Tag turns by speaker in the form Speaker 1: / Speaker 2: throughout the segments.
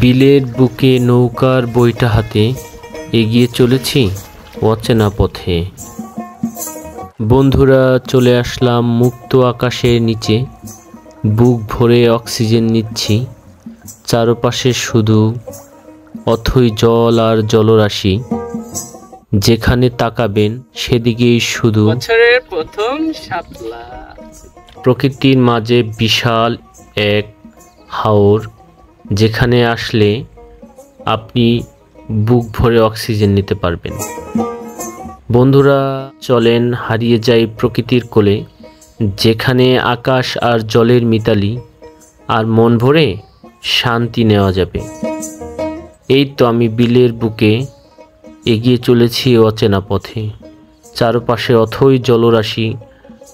Speaker 1: বিলের বুকে নৌকার বইটা হাতে এগিয়ে চলেছি অচেনা পথে। বন্ধুরা, চলে আসলাম মুক্ত আকাশের নিচে, বুক ভরে অক্সিজেন নিচ্ছি। চারপাশে শুধু অথই জল আর জলরাশি, যেখানে তাকাবেন সেদিকেই শুধু
Speaker 2: বছরের প্রথম শাপলা।
Speaker 1: প্রকৃতির মাঝে বিশাল এক হাওর, যেখানে আসলে আপনি বুক ভরে অক্সিজেন নিতে পারবেন। বন্ধুরা, চলেন হারিয়ে যাই প্রকৃতির কোলে, যেখানে আকাশ আর জলের মিতালি আর মন ভরে শান্তি নেওয়া যাবে। এই তো আমি বিলের বুকে এগিয়ে চলেছি অচেনা পথে। চারপাশে অথই জলরাশি,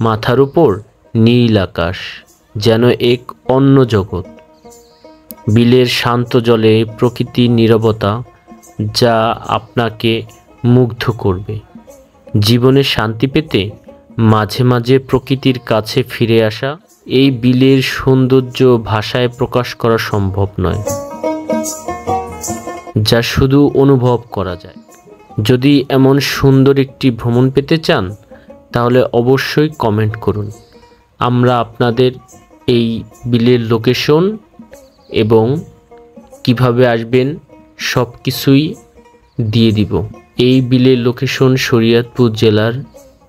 Speaker 1: মাথার উপর নীল আকাশ, যেন এক অন্য জগৎ। বিলের শান্ত জলে প্রকৃতির নীরবতা, যা আপনাকে মুগ্ধ করবে। জীবনে শান্তি পেতে মাঝে মাঝে প্রকৃতির কাছে ফিরে আসা। এই বিলের সৌন্দর্য ভাষায় প্রকাশ করা সম্ভব নয়, যা শুধু অনুভব করা যায়। যদি এমন সুন্দর একটি ভ্রমণ পেতে চান, তাহলে অবশ্যই কমেন্ট করুন। আমরা আপনাদের এই বিলের লোকেশন এবং কিভাবে আসবেন সব কিছুই দিয়ে দিব। এই বিলের লোকেশন শরীয়তপুর জেলার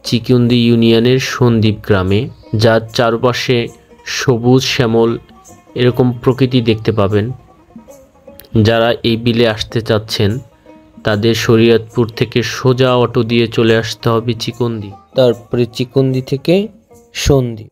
Speaker 1: চিকুন্দি ইউনিয়নের সন্দ্বীপ গ্রামে, যার চারপাশে সবুজ শ্যামল এরকম প্রকৃতি দেখতে পাবেন। যারা এই বিলে আসতে চাচ্ছেন, তাদের শরীয়তপুর থেকে সোজা অটো দিয়ে চলে আসতে হবে চিকুন্দি, তারপরে চিকুন্দি থেকে সন্দ্বীপ।